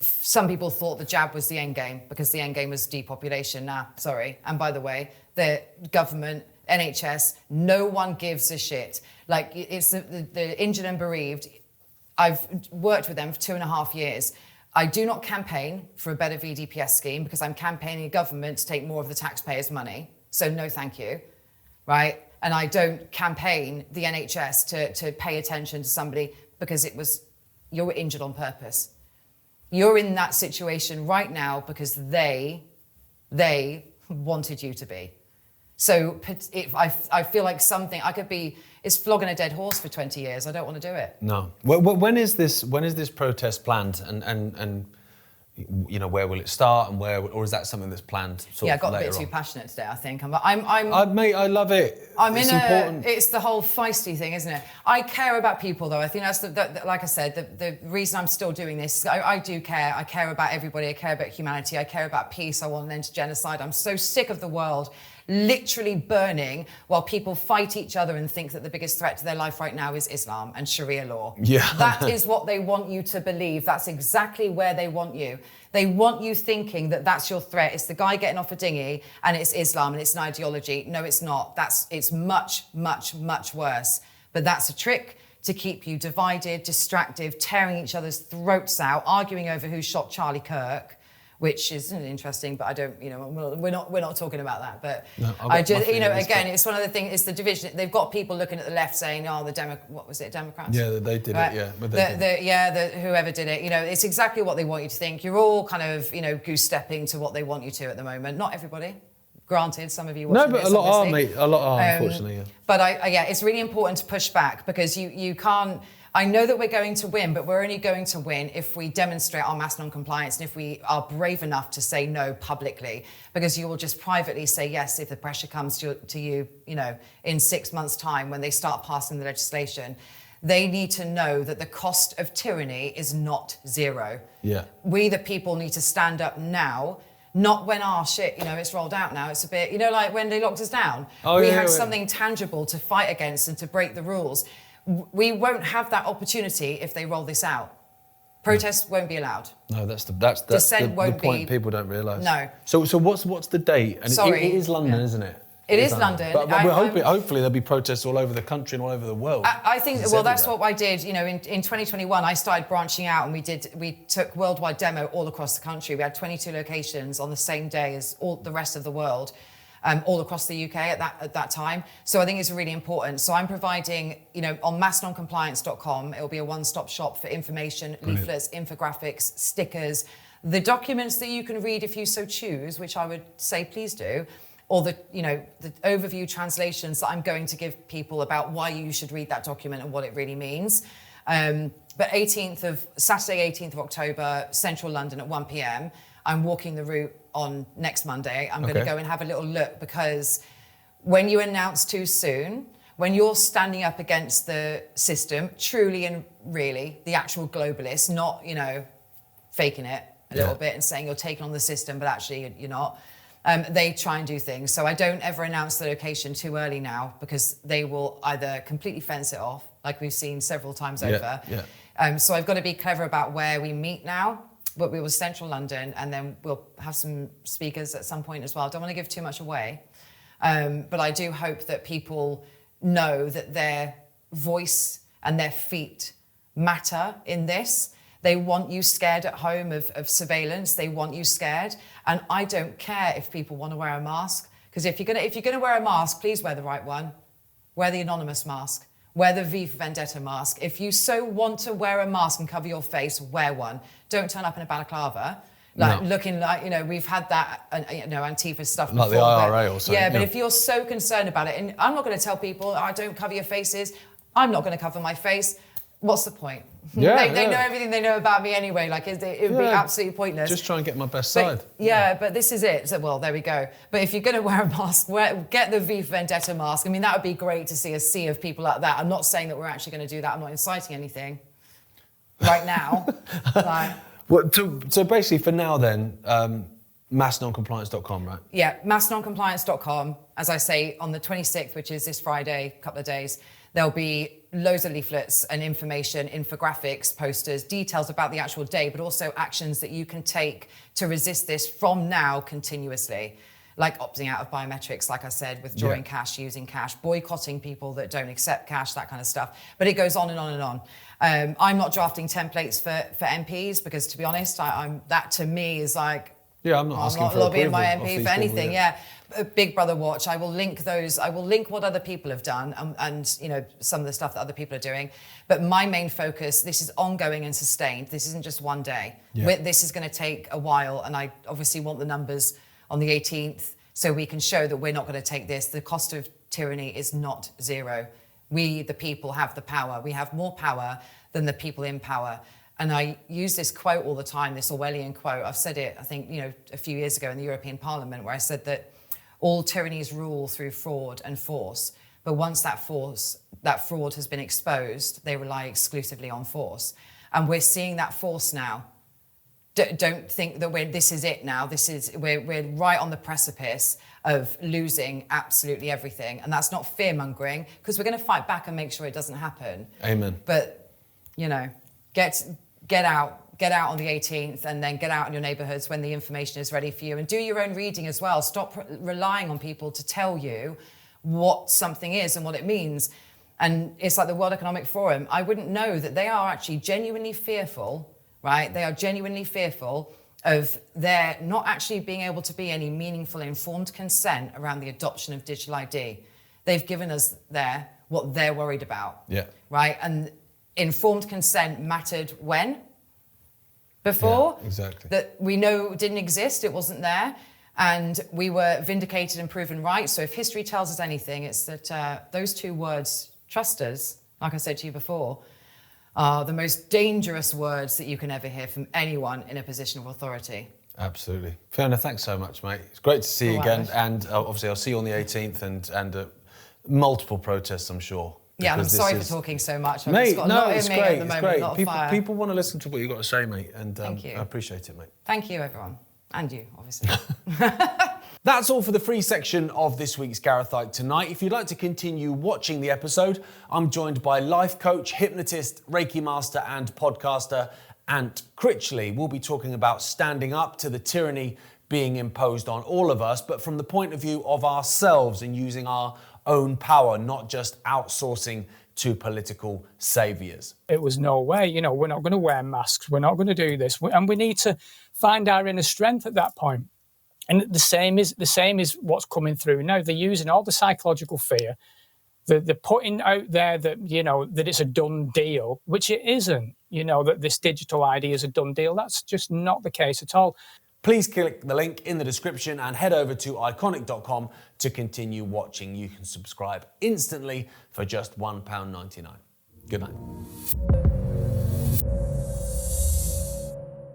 Speaker 1: some people thought the jab was the end game because the end game was depopulation. Nah, sorry. And by the way, the government, NHS, no one gives a shit. Like, it's the injured and bereaved. I've worked with them for 2.5 years. I do not campaign for a better VDPS scheme because I'm campaigning a government to take more of the taxpayers' money. So no, thank you, right? And I don't campaign the NHS to pay attention to somebody because you were injured on purpose. You're in that situation right now because they wanted you to be. So if I feel like something, it's flogging a dead horse for 20 years. I don't want to do it.
Speaker 2: No. When is this protest planned, and you know, where will it start, and or is that something that's planned sort
Speaker 1: I
Speaker 2: of
Speaker 1: got a
Speaker 2: later
Speaker 1: bit too
Speaker 2: on?
Speaker 1: passionate today, I think.
Speaker 2: Mate, I love it. It's important.
Speaker 1: It's the whole feisty thing, isn't it? I care about people, though. I think that's like I said, the reason I'm still doing this. I do care. I care about everybody. I care about humanity. I care about peace. I want an end to genocide. I'm so sick of the world literally burning while people fight each other and think that the biggest threat to their life right now is Islam and Sharia law.
Speaker 2: Yeah.
Speaker 1: That is what they want you to believe. That's exactly where they want you. They want you thinking that that's your threat. It's the guy getting off a dinghy and it's Islam and it's an ideology. No, it's not. It's much, much, much worse. But that's a trick to keep you divided, distracted, tearing each other's throats out, arguing over who shot Charlie Kirk, which is interesting, but I don't, you know, we're not talking about that. But
Speaker 2: no,
Speaker 1: I just, you know, again, it's one of the things. It's the division. They've got people looking at the left saying, "Oh, what was it, Democrats?"
Speaker 2: Yeah, they did
Speaker 1: right?
Speaker 2: it. Yeah,
Speaker 1: whoever did it. You know, it's exactly what they want you to think. You're all kind of, you know, goose stepping to what they want you to at the moment. Not everybody. Granted, some of you watching
Speaker 2: no, but
Speaker 1: this,
Speaker 2: a lot are,
Speaker 1: obviously.
Speaker 2: mate. A lot are, unfortunately. Yeah.
Speaker 1: But it's really important to push back because you can't. I know that we're going to win, but we're only going to win if we demonstrate our mass non-compliance and if we are brave enough to say no publicly, because you will just privately say yes if the pressure comes to you, you know, in 6 months' time when they start passing the legislation. They need to know that the cost of tyranny is not zero.
Speaker 2: Yeah.
Speaker 1: We, the people, need to stand up now. Not when you know, it's rolled out now. It's a bit, you know, like when they locked us down. We had something tangible to fight against and to break the rules. We won't have that opportunity if they roll this out. Protests won't be allowed.
Speaker 2: No, that's the point people don't realise.
Speaker 1: No.
Speaker 2: So what's the date? And
Speaker 1: Sorry.
Speaker 2: It is London, isn't it?
Speaker 1: It is London.
Speaker 2: But we're hoping, hopefully there'll be protests all over the country and all over the world.
Speaker 1: I think, that's what I did. You know, in 2021, I started branching out and we took worldwide demo all across the country. We had 22 locations on the same day as all the rest of the world. All across the UK at that time. So I think it's really important. So I'm providing, you know, on massnoncompliance.com, it'll be a one-stop shop for information, leaflets, infographics, stickers, the documents that you can read if you so choose, which I would say please do, or the overview translations that I'm going to give people about why you should read that document and what it really means. But Saturday 18th of October, Central London at 1 p.m, I'm walking the route on next Monday. I'm going to go and have a little look, because when you announce too soon, when you're standing up against the system, truly and really, the actual globalists, not, you know, faking it a little bit and saying you're taking on the system, but actually you're not. They try and do things. So I don't ever announce the location too early now, because they will either completely fence it off, like we've seen several times over. Yeah. So I've got to be clever about where we meet now. But we were Central London, and then we'll have some speakers at some point as well. I don't want to give too much away. But I do hope that people know that their voice and their feet matter in this, They want you scared at home of surveillance. They want you scared. And I don't care if people want to wear a mask, because if you're gonna wear a mask, please wear the right one. Wear the anonymous mask. Wear the V for Vendetta mask. If you so want to wear a mask and cover your face, wear one. Don't turn up in a balaclava. Looking like, we've had that, Antifa stuff before.
Speaker 2: Like the IRA or something.
Speaker 1: Yeah, but if you're so concerned about it, and I'm not going to tell people, don't cover your faces. I'm not going to cover my face. What's the point?
Speaker 2: Yeah,
Speaker 1: they know everything they know about me anyway. Like, it would be absolutely pointless.
Speaker 2: Just try and get my best side.
Speaker 1: But this is it. So, well, there we go. But if you're going to wear a mask, get the V for Vendetta mask. I mean, that would be great to see a sea of people like that. I'm not saying that we're actually going to do that. I'm not inciting anything right now.
Speaker 2: Well, so basically, for now, then, massnoncompliance.com, right?
Speaker 1: Yeah, massnoncompliance.com. As I say, on the 26th, which is this Friday, a couple of days, there'll be loads of leaflets and information, infographics, posters, details about the actual day, but also actions that you can take to resist this from now continuously. Like opting out of biometrics, like I said, withdrawing cash, using cash, boycotting people that don't accept cash, that kind of stuff. But it goes on and on and on. I'm not drafting templates for MPs because, to be honest, that to me is like,
Speaker 2: I'm not
Speaker 1: lobbying my MP for anything. Big Brother watch. I will link those. I will link what other people have done and some of the stuff that other people are doing. But my main focus, this is ongoing and sustained. This isn't just one day. This is going to take a while, and I obviously want the numbers on the 18th so we can show that we're not going to take this. The cost of tyranny is not zero. We, the people, have the power. We have more power than the people in power. And I use this quote all the time, this Orwellian quote. I've said it, I think, a few years ago in the European Parliament, where I said that all tyrannies rule through fraud and force. But once that fraud has been exposed, they rely exclusively on force. And we're seeing that force now. Don't think that this is it now. We're right on the precipice of losing absolutely everything. And that's not fear-mongering, because we're going to fight back and make sure it doesn't happen.
Speaker 2: Amen.
Speaker 1: But, get out on the 18th, and then get out in your neighbourhoods when the information is ready for you, and do your own reading as well. Stop relying on people to tell you what something is and what it means. And it's like the World Economic Forum. I wouldn't know that they are actually genuinely fearful, right? They are genuinely fearful of there not actually being able to be any meaningful informed consent around the adoption of digital ID. They've given us what they're worried about, right? And informed consent mattered when? Before?
Speaker 2: Yeah, exactly.
Speaker 1: That we know didn't exist, it wasn't there, and we were vindicated and proven right. So if history tells us anything, it's that those two words, trust us, like I said to you before, are the most dangerous words that you can ever hear from anyone in a position of authority.
Speaker 2: Absolutely. Fiona, thanks so much, mate. It's great to see you again, and obviously I'll see you on the 18th and multiple protests, I'm sure.
Speaker 1: Yeah, and I'm sorry for talking so much.
Speaker 2: Mate,
Speaker 1: it's great. It's great.
Speaker 2: People want to listen to what you've got to say, mate, and
Speaker 1: Thank you.
Speaker 2: I appreciate it, mate.
Speaker 1: Thank you, everyone. And you, obviously.
Speaker 2: That's all for the free section of this week's Gareth Icke Tonight. If you'd like to continue watching the episode, I'm joined by life coach, hypnotist, Reiki master and podcaster Ant Critchley. We'll be talking about standing up to the tyranny being imposed on all of us, but from the point of view of ourselves and using our own power, not just outsourcing to political saviours.
Speaker 3: It was no way, we're not going to wear masks, we're not going to do this, and we need to find our inner strength at that point. And the same is what's coming through now. They're using all the psychological fear. They're putting out there that that it's a done deal, which it isn't. That this digital ID is a done deal. That's just not the case at all.
Speaker 2: Please click the link in the description and head over to Ickonic.com to continue watching. You can subscribe instantly for just £1.99. Good night.